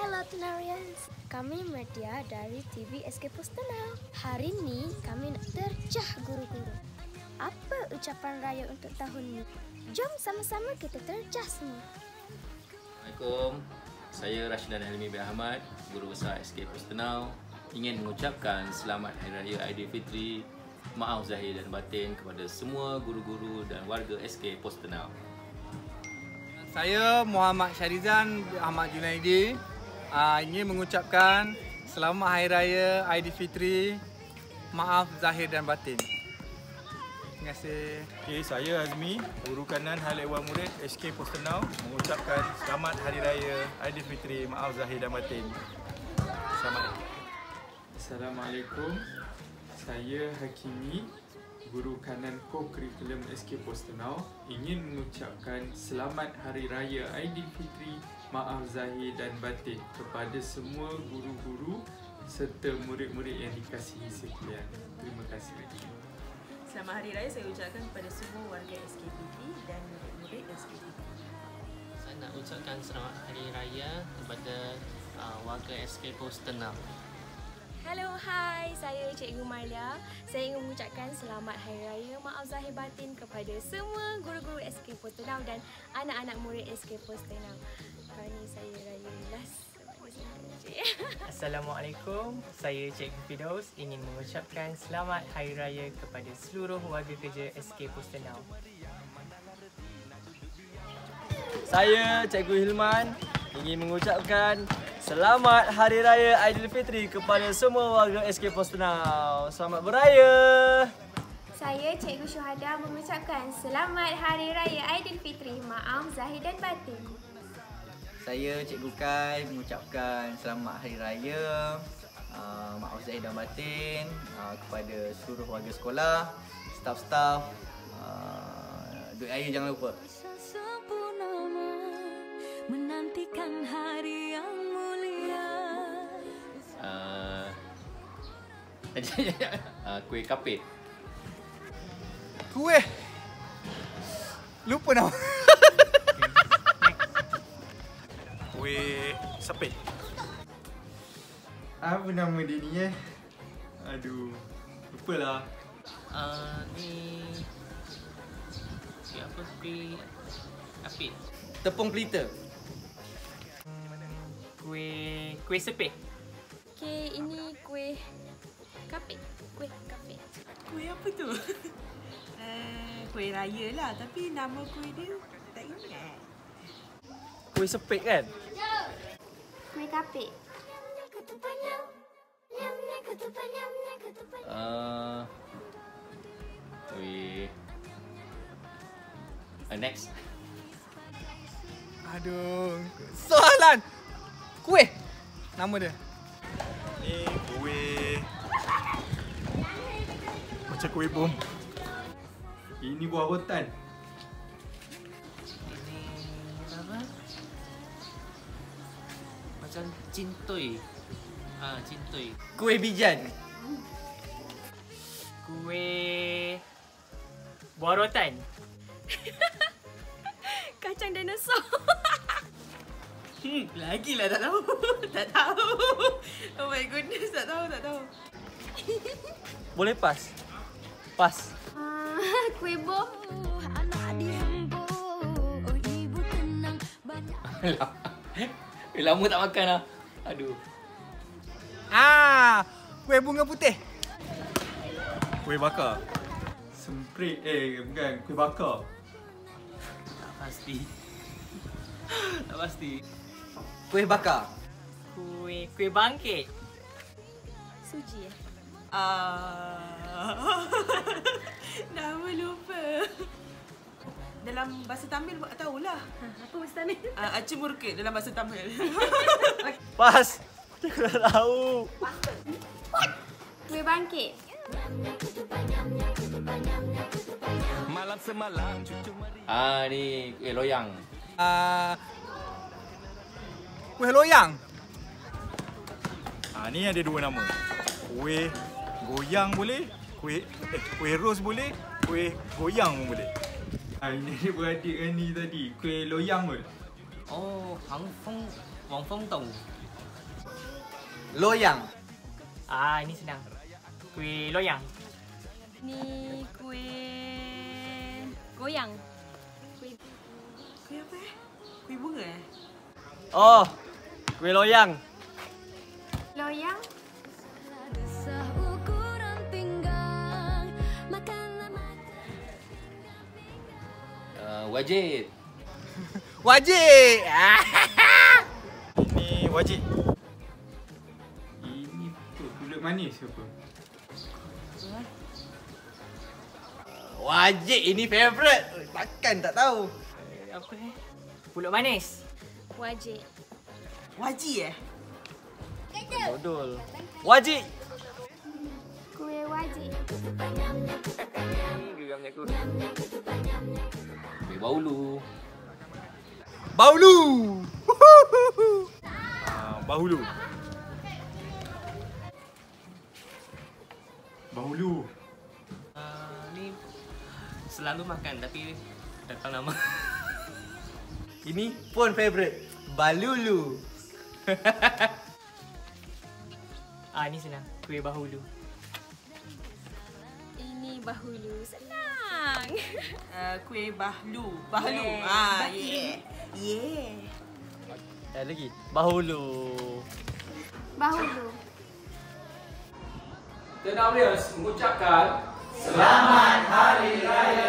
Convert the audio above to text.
Hello Tenarians, kami Media dari TV SK Postenau. Hari ini kami nak tercah guru-guru. Apa ucapan raya untuk tahun ini? Jom sama-sama kita tercah semua. Assalamualaikum, saya Rashidan Helmi bin Ahmad, Guru Besar SK Postenau. Ingin mengucapkan selamat Hari Raya Aidilfitri, maaf zahir dan batin kepada semua guru-guru dan warga SK Postenau. Saya Muhammad Syarizan Ahmad Junaidi ingin mengucapkan selamat Hari Raya Aidilfitri, maaf zahir dan batin. Terima kasih. Okay, saya Azmi, Guru Kanan Hal Ehwal Murid SK Postenau, mengucapkan selamat Hari Raya Aidilfitri, maaf zahir dan batin. Selamat. Assalamualaikum, saya Hakimi, Guru Kanan Co-Curriculum SK Postenau, ingin mengucapkan selamat Hari Raya Aidilfitri, maaf zahir dan batin kepada semua guru-guru serta murid-murid yang dikasihi sekalian. Terima kasih. Selamat Hari Raya saya ucapkan kepada semua warga SKPT dan murid-murid SKPT. Saya nak ucapkan selamat Hari Raya kepada warga SK Postenau. Hello, hai, saya Cikgu Malia. Saya ingin mengucapkan selamat Hari Raya maaf zahir batin kepada semua guru-guru SK Postenau dan anak-anak murid SK Postenau. Hari ini saya raya last. Assalamualaikum, saya Cikgu Fidaus ingin mengucapkan selamat Hari Raya kepada seluruh warga kerja SK Postenau. Saya Cikgu Hilman ingin mengucapkan selamat Hari Raya Aidilfitri kepada semua warga SK Postenau. Selamat beraya. Saya Cikgu Syuhada mengucapkan selamat Hari Raya Aidilfitri, maaf zahir dan batin. Saya Cikgu Kai mengucapkan selamat Hari Raya, maaf zahir dan batin kepada seluruh warga sekolah, staf-staf, duit air jangan lupa. Menantikan hari yang mulia. Kuih kapit. Kuih. Lupa nama. Kuih sepit. Apa nama dia ni Aduh, lupalah. Ni apa? Kuih apit. Tepung pelita. Kuih sepit. Okey, ini kuih kapit. Kuih kapit. Kuih apa tu? Kuih raya lah, tapi nama kuih dia tak ingat. Kuih sepit kan? Kuih kapit. Kuih. Next. Aduh, soalan. Kuih. Nama dia. Ni kuih macam kuih bom. Ini buah rotan. Ini apa? Macam cintui. Cintui. Kuih bijan. Kuih buah rotan. Kacang dinosaur. Lagilah tak tahu. Tak tahu. Oh my goodness, tak tahu. Boleh pas? Pas. Kuih bom. Lama tak makan lah. Aduh. Kuih bunga putih. Kuih bakar. Semprit, bukan, kuih bakar. Tak pasti. Tak pasti. Kuih bakar. Kuih bangkit. Suji Nama lupa. Dalam bahasa Tamil tak tahulah. Apa bahasa Tamil? Aci murkit dalam bahasa Tamil. Pas. Cikgu dah tahu. Kuih bangkit. Malam semalam cucu Ni kuih loyang. Kuih loyang. Ni ada dua nama. Kuih goyang boleh, kuih ros boleh, kuih goyang pun boleh. Ini adik beradik kan ni tadi, kuih loyang kot. Oh, Wang Feng Tong. Loyang. Ini senang. Kuih loyang. Ni kuih goyang. Kuih apa Kuih bunga Oh, kuih loyang. Loyang. Desah ukuran pinggang, makanlah Wajib. Wajib. Ini wajib. Ini pulut manis apa? Wajib, ini favourite. Takkan tak tahu. Apa ni? Pulut manis. Wajib. Wajib Dodol. Wajib. Kuih wajib. Geramnya aku. Kuih Bahulu. Bahulu. Bahulu. Bahulu. Ni selalu makan tapi tak tahu nama. Ini pun favourite. Balulu. Ini senang. Kuih bahulu. Ini bahulu. Senang. Kuih bahlu. Yeah. Ada lagi. Bahulu. Bahulu. Tenaulias mengucapkan Selamat Hari Raya